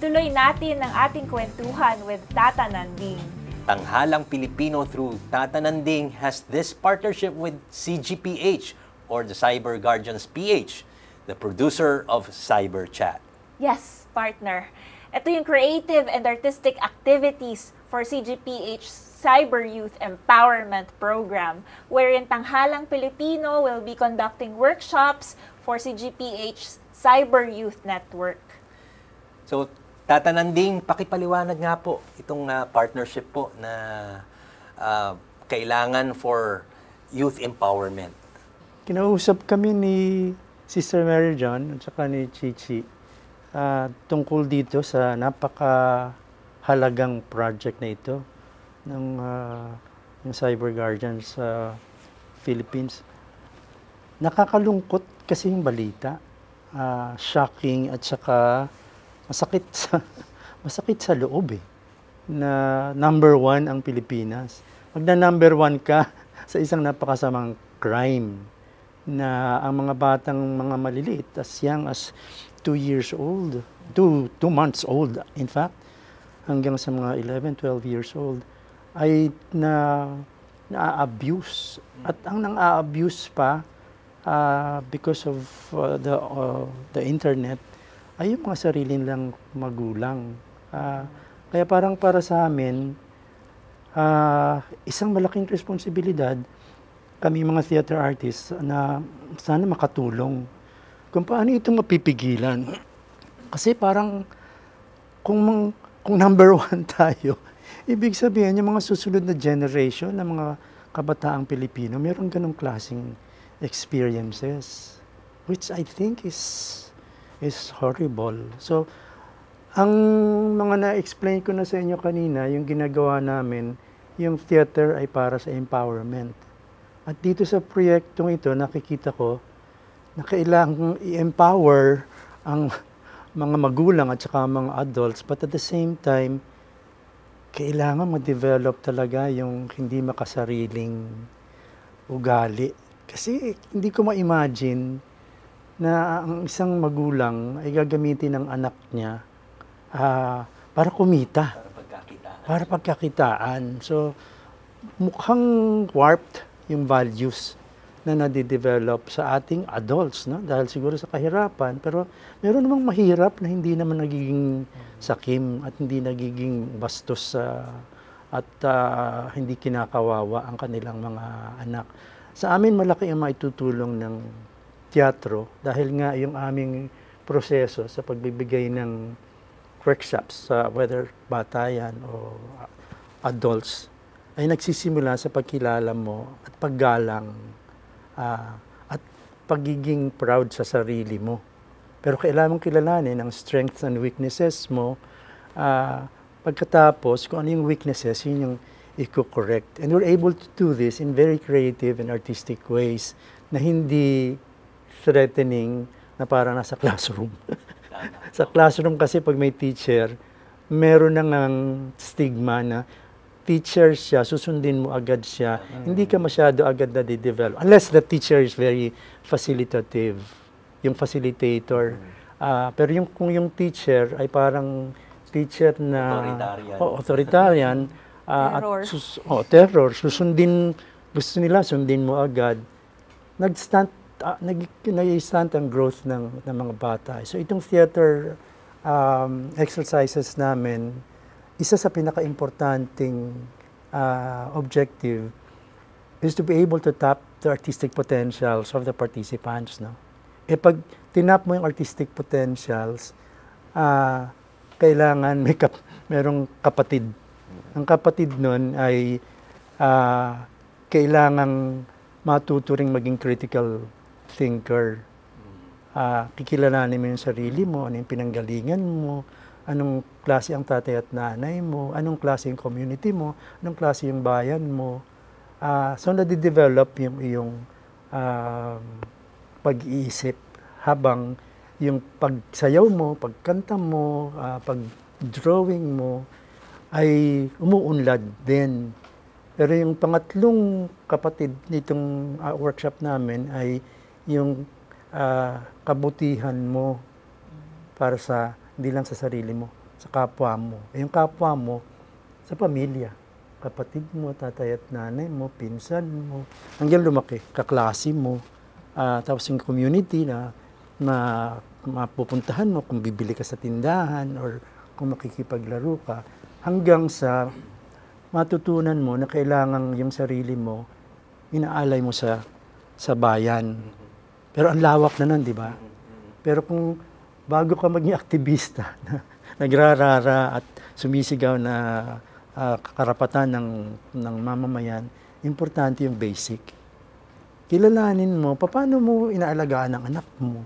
ituloy natin ang ating kwentuhan with Tata Nanding. Tanghalang Pilipino through Tata Nanding has this partnership with CGPH or the Cyber Guardians PH, the producer of Cyber Chat. Yes, partner. Ito yung creative and artistic activities for CGPH Cyber Youth Empowerment Program, wherein Tanghalang Pilipino will be conducting workshops for CGPH Cyber Youth Network. So, Tata Nanding, pakipaliwanag nga po itong partnership po na kailangan for youth empowerment. Kinausap kami ni Sister Mary John at saka ni Chichi tungkol dito sa napakahalagang project na ito ng yung Cyber Guardians sa Philippines. Nakakalungkot kasi yung balita. Shocking at saka masakit sa loob na number 1 ang Pilipinas. Pag na number 1 ka sa isang napakasamang crime na ang mga batang mga maliliit as young as 2 years old, 2 months old in fact, hanggang sa mga 11, 12 years old ay na-abuse. At ang nang-a-abuse pa because of the internet ay yung mga sarili nilang magulang. Kaya parang para sa amin, isang malaking responsibilidad kami mga theater artists na sana makatulong kung paano ito mapipigilan. Kasi parang kung number 1 tayo, ibig sabihin yung mga susunod na generation ng mga kabataang Pilipino, mayroong ganong klaseng experiences, which I think is horrible. So, ang mga na-explain ko na sa inyo kanina, yung ginagawa namin, yung theater ay para sa empowerment. At dito sa proyektong ito, nakikita ko na kailangang i-empower ang mga magulang at saka mga adults, but at the same time, kailangan ma-develop talaga yung hindi makasariling ugali. Kasi hindi ko ma-imagine na ang isang magulang ay gagamitin ng anak niya para kumita. Para pagkakitaan. So, mukhang warped yung values na nadidevelop sa ating adults, no? Dahil siguro sa kahirapan. Pero meron namang mahirap na hindi naman nagiging sakim at hindi nagiging bastos at hindi kinakawawa ang kanilang mga anak. Sa amin, malaki ang maitutulong ng teatro dahil nga yung aming proseso sa pagbibigay ng workshops, whether bata yan o adults, ay nagsisimula sa pagkilala mo at paggalang at pagiging proud sa sarili mo. Pero kailangan mong kilalanin ang strengths and weaknesses mo. Pagkatapos, kung ano yung weaknesses, yun yung i-correct. And we're able to do this in very creative and artistic ways na hindi threatening na parang nasa classroom. Sa classroom kasi pag may teacher, meron nang stigma na teacher siya, susundin mo agad siya. Hindi ka masyado agad na di-develop. Unless the teacher is very facilitative, yung facilitator. Pero kung yung teacher ay parang teacher na authoritarian, terror, gusto nila sundin mo agad, nag-stunt ang growth ng mga bata. So itong theater exercises namin, isa sa pinaka-importanting objective is to be able to tap the artistic potentials of the participants. No? Pag tinap mo yung artistic potentials, kailangan merong kapatid. Ang kapatid nun ay kailangang matuturing maging critical thinker. Kikilalanin mo yung sarili mo, ano yung pinanggalingan mo, anong klase ang tatay at nanay mo, anong klase yung community mo, anong klase yung bayan mo. So, nadidevelop yung iyong pag-iisip habang yung pagsayaw mo, pagkanta mo, pag-drawing mo ay umuunlad din. Pero yung pangatlong kapatid nitong workshop namin ay yung kabutihan mo para hindi lang sa sarili mo, sa kapwa mo. Yung kapwa mo, sa pamilya. Kapatid mo, tatay at nanay mo, pinsan mo, hanggang lumaki, kaklase mo. Tapos yung community na mapupuntahan mo kung bibili ka sa tindahan or kung makikipaglaro ka, hanggang sa matutunan mo na kailangan yung sarili mo, inaalay mo sa bayan. Pero ang lawak na nun, di ba? Pero kung bago ka maging aktivista, nagrarara at sumisigaw na karapatan ng mamamayan, importante yung basic. Kilalanin mo, paano mo inaalagaan ang anak mo?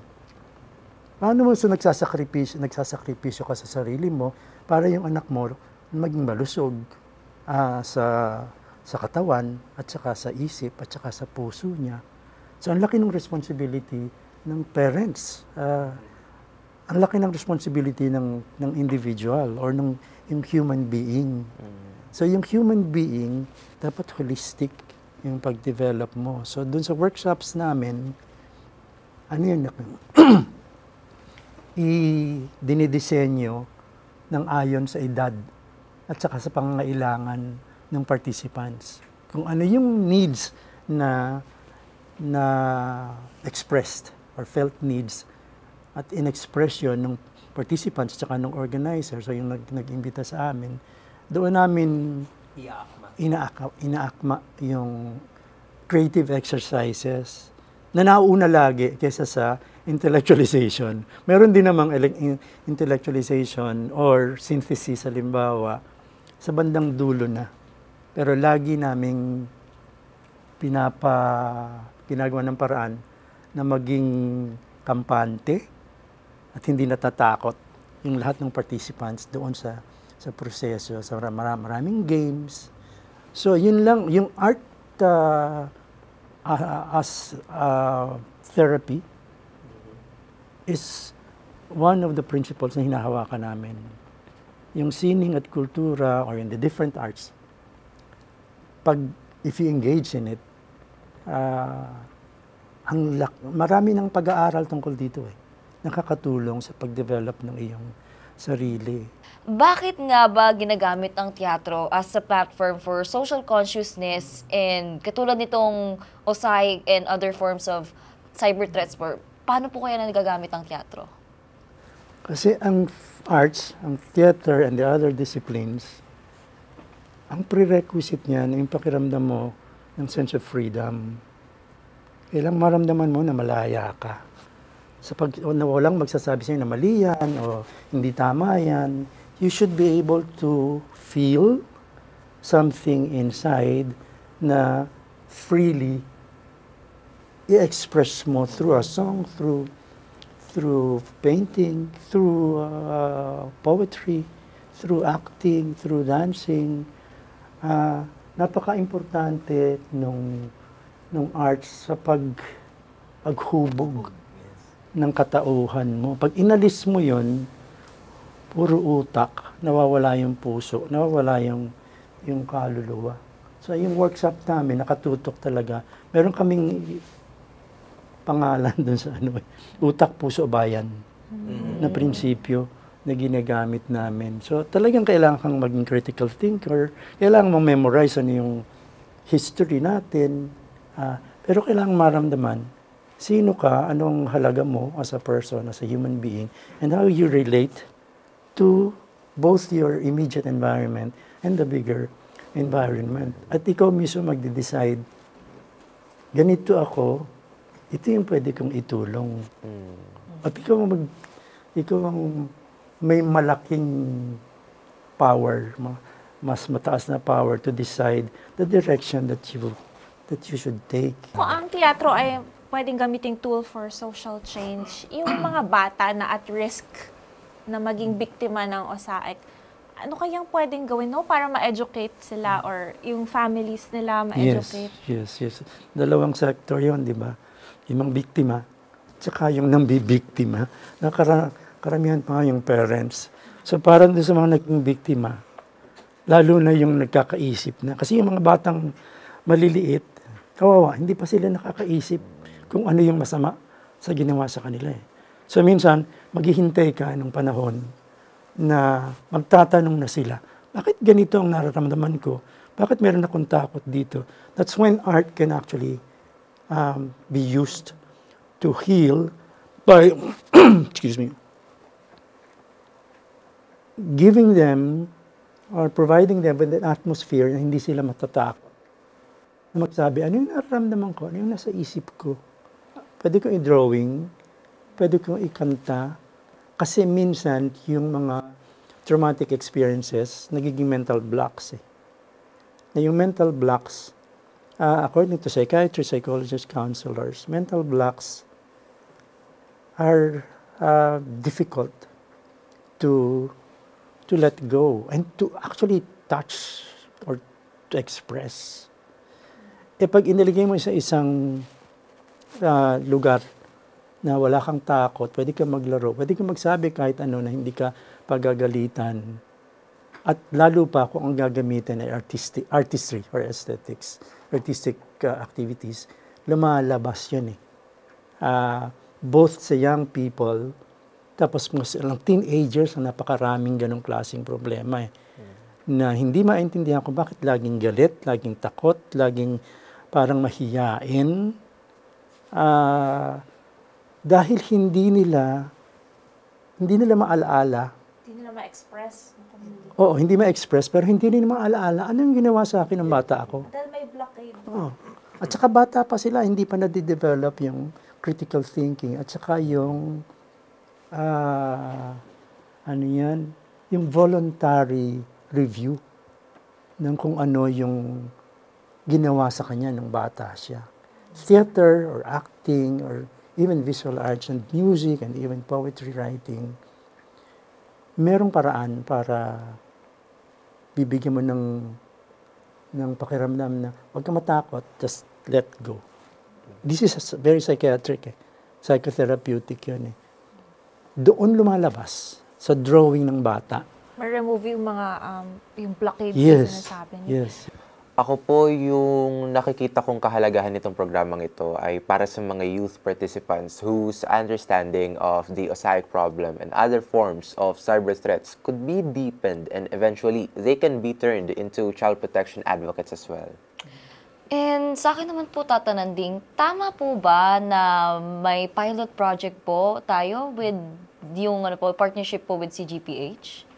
Paano mo nagsasakripisyo ka sa sarili mo para yung anak mo maging malusog sa katawan at saka sa isip at saka sa puso niya. So ang laki ng responsibility ng parents. Ang laki ng responsibility ng individual or yung human being. So yung human being, dapat holistic yung pag-develop mo. So dun sa workshops namin, ano yun, dinidisenyo ng ayon sa edad at saka sa pangangailangan ng participants. Kung ano yung needs na expressed or felt needs at in-expression ng participants at saka ng organizers, so yung nag-imbita sa amin, doon namin inaakma yung creative exercises na nauna lagi kaysa sa intellectualization. Meron din namang intellectualization or synthesis, halimbawa, sa bandang dulo na. Pero lagi naming ginagawa ng paraan na maging kampante at hindi natatakot yung lahat ng participants doon sa proseso, sa maraming games. So yun lang, yung art as therapy is one of the principles na hinahawakan namin. Yung sining at kultura or in the different arts, if you engage in it, marami ng pag-aaral tungkol dito nakakatulong sa pag-develop ng iyong sarili. Bakit nga ba ginagamit ang teatro as a platform for social consciousness and katulad nitong OSAI and other forms of cyber threats, paano po kaya nagagamit ang teatro? Kasi ang arts, ang theater and the other disciplines, ang prerequisite niyan, yung pakiramdam mo ng sense of freedom. Kailang maramdaman mo na malaya ka. Na walang magsasabi sa'yo na mali yan o hindi tama yan, you should be able to feel something inside na freely i-express mo through a song, through painting, through poetry, through acting, through dancing. Napaka-importante nung arts sa paghubog ng katauhan mo. Pag inalis mo yon, puro utak, nawawala yung puso, nawawala yung kaluluwa. So yung workshop namin, nakatutok talaga. Meron kaming pangalan dun sa utak, puso, bayan na prinsipyo na ginagamit namin. So talagang kailangan kang maging critical thinker, kailangan mong memorize yung history natin, pero kailangan maramdaman sino ka, anong halaga mo as a person, as a human being, and how you relate to both your immediate environment and the bigger environment. At ikaw mismo magde-decide, ganito ako, ito yung pwede kong itulong. At ikaw ang may malaking power, mas mataas na power to decide the direction that you should take. Kung ang teatro ay pwedeng gamiting tool for social change, yung mga bata na at risk na maging biktima ng OSAIC, ano kayang pwedeng gawin para ma-educate sila or yung families nila ma-educate? Yes. Dalawang sector yon, di ba? Yung mga biktima, tsaka yung nambibiktima. Karamihan pa nga yung parents. So parang doon sa mga naging biktima, lalo na yung nagkakaisip na. Kasi yung mga batang maliliit, kawawa, hindi pa sila nakakaisip kung ano yung masama sa ginawa sa kanila. So minsan, maghihintay ka ng panahon na magtatanong na sila, bakit ganito ang nararamdaman ko? Bakit meron akong takot dito? That's when art can actually be used to heal by, excuse me, giving them or providing them with an atmosphere na hindi sila matatakot. Na magsabi, ano yung nararamdaman ko? Ano yung nasa isip ko? Pwede kong i-drawing, pwede kong ikanta, kasi minsan yung mga traumatic experiences, nagiging mental blocks eh. Na yung mental blocks, according to psychiatrists, psychologists, counselors, mental blocks are difficult to let go and to actually touch or to express. Eh pag iniligay mo sa isang lugar na wala kang takot, pwede kang maglaro, pwede kang magsabi kahit ano na hindi ka pagagalitan. At lalo pa kung ang gagamitin ay artistry or aesthetics, artistic activities, lumalabas yun eh. Both sa young people, tapos kung silang teenagers, napakaraming ganong klaseng problema eh. Na hindi maintindihan kung bakit laging galit, laging takot, laging parang mahiyain. Dahil hindi nila maalaala. Hindi nila ma-express. Oo, hindi ma-express, pero hindi nila maalaala. Ano yung ginawa sa akin ng bata ako? Dahil may blockade. Oo. At saka bata pa sila, hindi pa nade-develop yung critical thinking. At saka yung, yung voluntary review ng kung ano yung ginawa sa kanya nung bata siya. Theater or acting or even visual arts and music and even poetry writing, merong paraan para bibigyan mo ng pakiramdam na huwag ka matakot, just let go. This is very psychiatric eh. Psychotherapeutic yun eh. Doon lumalabas sa drawing ng bata. Ma-remove yung mga yung blockades na sinasabi niyo. Yes. Ako po, yung nakikita kong kahalagahan nitong programang ito ay para sa mga youth participants whose understanding of the OSAIC problem and other forms of cyber threats could be deepened and eventually they can be turned into child protection advocates as well. And sa akin naman po tatananding, tama po ba na may pilot project po tayo with yung partnership po with CGPH?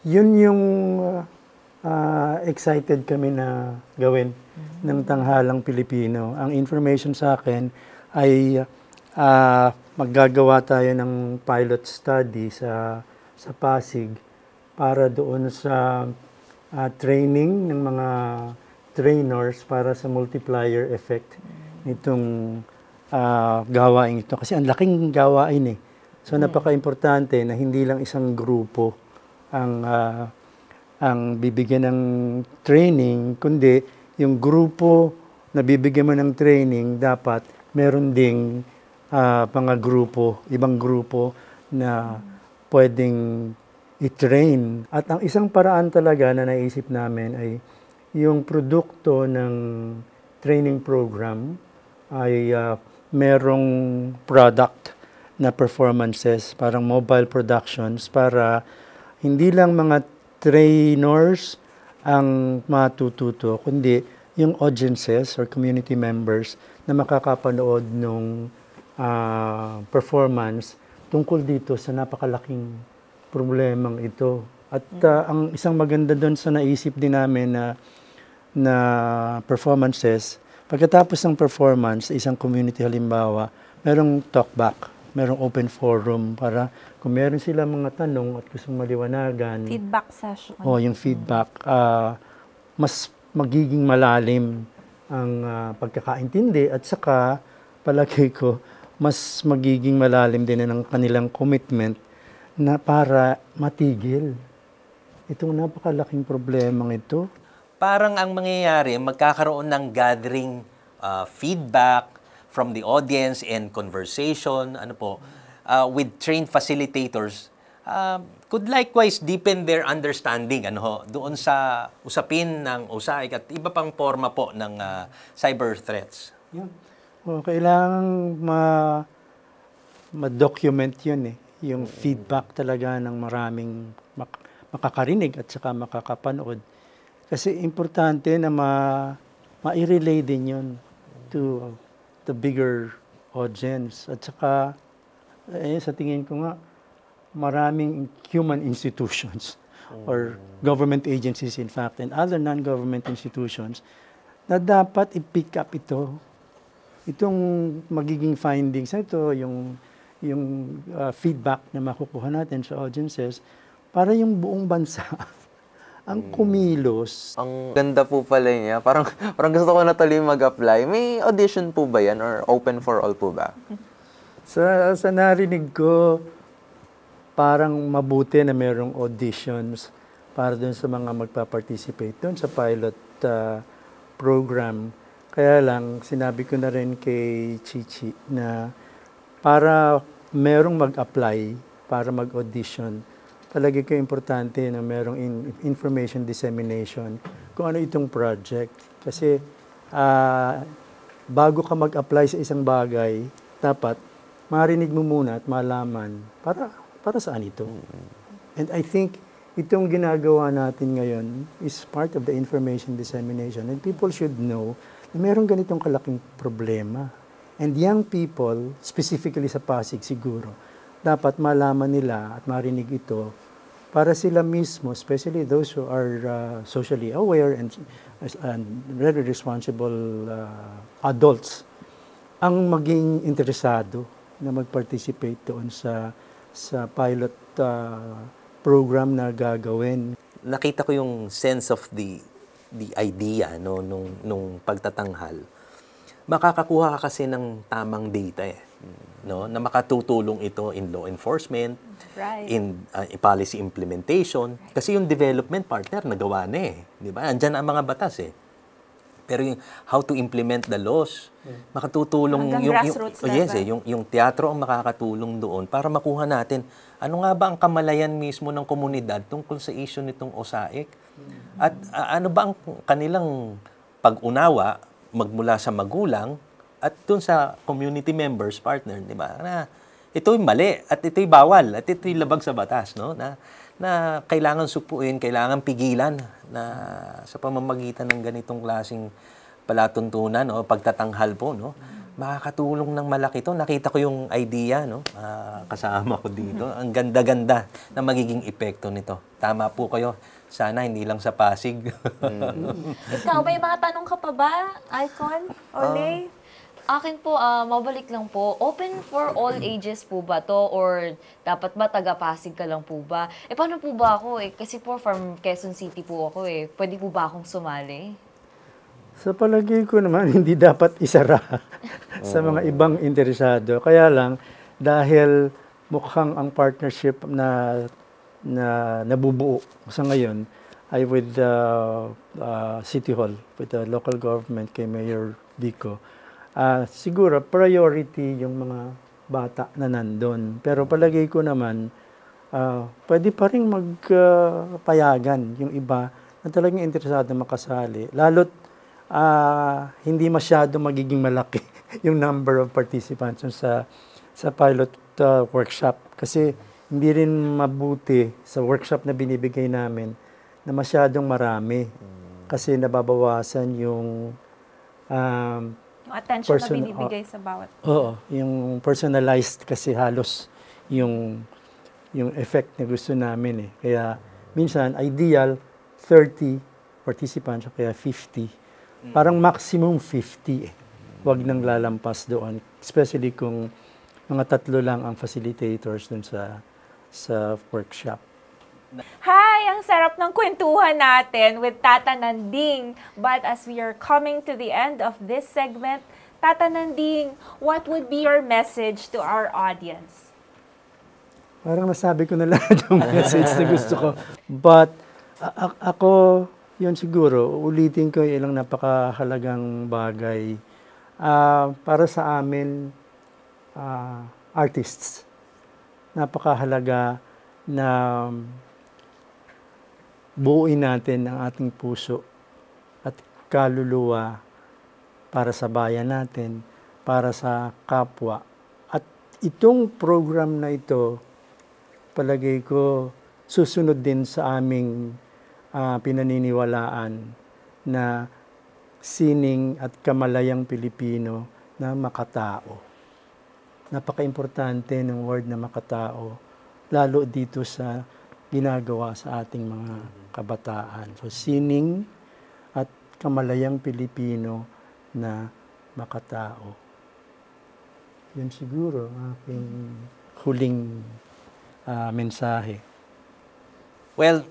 Yun yung excited kami na gawin ng Tanghalang Pilipino. Ang information sa akin ay maggagawa tayo ng pilot study sa Pasig para doon sa training ng mga trainers para sa multiplier effect nitong gawain ito. Kasi ang laking gawain eh. So napaka-importante na hindi lang isang grupo ang bibigyan ng training, kundi yung grupo na bibigyan mo ng training, dapat meron ding mga grupo, ibang grupo na pwedeng i-train. At ang isang paraan talaga na naisip namin ay yung produkto ng training program ay merong product na performances, parang mobile productions, para hindi lang mga trainers ang matututo, kundi yung audiences or community members na makakapanood ng performance tungkol dito sa napakalaking problemang ito. At ang isang maganda doon sa naisip din namin na performances, pagkatapos ng performance, isang community halimbawa, merong talkback, merong open forum para kung meron sila mga tanong at gustong maliwanagan. Feedback session. Yung feedback, mas magiging malalim ang pagkakaintindi at saka palagay ko, mas magiging malalim din ang kanilang commitment na para matigil itong napakalaking problemang ito. Parang ang mangyayari, magkakaroon ng gathering feedback from the audience and conversation, with trained facilitators, could likewise deepen their understanding doon sa usapin ng OSAIC at iba pang forma po ng cyber threats. Kailangan ma-document yun eh. yung feedback talaga ng maraming makakarinig at saka makakapanood. Kasi importante na ma-relay din yun to the bigger audience. At saka, sa tingin ko nga, maraming human institutions or government agencies in fact and other non-government institutions na dapat i-pick up itong magiging findings na ito, yung feedback na makukuha natin sa audiences para yung buong bansa ang kumilos. Ang ganda po pala niya. Parang gusto ko na tuloy mag-apply. May audition po ba yan or open for all po ba? Sa narinig ko, parang mabuti na mayroong auditions para dun sa mga magpa-participate dun sa pilot program. Kaya lang, sinabi ko na rin kay Chichi na para merong mag-apply, para mag-audition, palagi ko importante na merong information dissemination kung ano itong project. Kasi bago ka mag-apply sa isang bagay, dapat marinig mo muna at malaman para saan ito. And I think itong ginagawa natin ngayon is part of the information dissemination and people should know na meron ganitong kalaking problema. And young people, specifically sa Pasig siguro, dapat malaman nila at marinig ito para sila mismo, especially those who are socially aware and very responsible adults, ang maging interesado na mag-participate doon sa pilot program na gagawin. Nakita ko yung sense of the idea nung pagtatanghal. Makakakuha ka kasi ng tamang data na makatutulong ito in law enforcement, Right. in policy implementation. Kasi yung development partner nagawa na di ba? Andyan ang mga batas Pero yung how to implement the laws, makatutulong Hanggang grassroots level. yung teatro ang makakatulong doon para makuha natin ano nga ba ang kamalayan mismo ng komunidad tungkol sa issue nitong OSAIC. At ano ba ang kanilang pag-unawa magmula sa magulang at dun sa community members, partner, di ba? Na ito'y mali at ito'y bawal at ito'y labag sa batas, no? Na kailangan supuin, kailangan pigilan na sa pamamagitan ng ganitong klaseng palatuntunan o pagtatanghal po, no? Makakatulong ng malaki ito. Nakita ko yung idea, no? Kasama ko dito. Ang ganda-ganda na magiging epekto nito. Tama po kayo. Sana hindi lang sa Pasig. Ikaw, may mga tanong ka pa ba, Icon? Ole? Akin po, mabalik lang po, open for all ages po ba to? Or dapat ba taga-Pasig ka lang po ba? Paano po ba ako Kasi po from Quezon City po ako Pwede po ba akong sumali? Sa palagay ko naman, hindi dapat isara sa mga ibang interesado. Kaya lang, dahil mukhang ang partnership na nabubuo sa ngayon ay with the City Hall, with the local government kay Mayor Vico. Siguro, priority yung mga bata na nandun. Pero palagay ko naman, pwede pa rin magpayagan yung iba na talagang interesado makasali. Lalo't hindi masyado magiging malaki yung number of participants sa pilot workshop. Kasi hindi rin mabuti sa workshop na binibigay namin na masyadong marami. Kasi nababawasan yung Yung attention na binibigay sa bawat. Oo, yung personalized kasi halos yung effect na gusto namin Kaya minsan ideal 30 participants o kaya 50. Parang maximum 50 Huwag nang lalampas doon. Especially kung mga 3 lang ang facilitators dun sa workshop. Hi! Ang sarap ng kwentuhan natin with Tata Nanding. But as we are coming to the end of this segment, Tata Nanding, what would be your message to our audience? Parang nasabi ko na lahat yung message na gusto ko. But ako, yun siguro, ulitin ko yung ilang napakahalagang bagay. Para sa amin, artists, napakahalaga na buuin natin ang ating puso at kaluluwa para sa bayan natin, para sa kapwa. At itong program na ito palagay ko, susunod din sa aming pinaniniwalaan na sining at kamalayang Pilipino na makatao. Napaka-importante ng word na makatao, lalo dito sa ginagawa sa ating mga kabataan. So, sining at kamalayang Pilipino na makatao. Yan siguro ang aking huling mensahe. Well,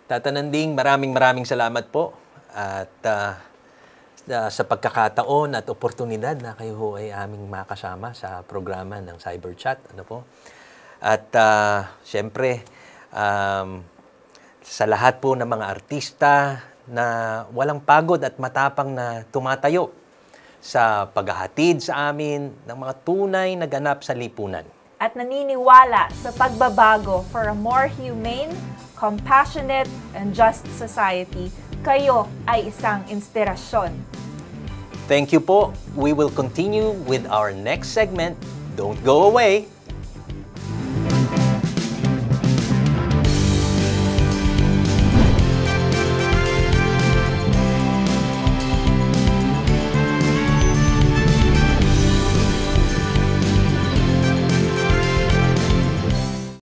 Tata Nanding, maraming salamat po at sa pagkakataon at oportunidad na kayo ho ay aming makasama sa programa ng Cyberchat. Ano po? At siyempre, sa lahat po ng mga artista na walang pagod at matapang na tumatayo sa paghahatid sa amin ng mga tunay na ganap sa lipunan. At naniniwala sa pagbabago for a more humane, compassionate, and just society, kayo ay isang inspirasyon. Thank you po. We will continue with our next segment. Don't go away.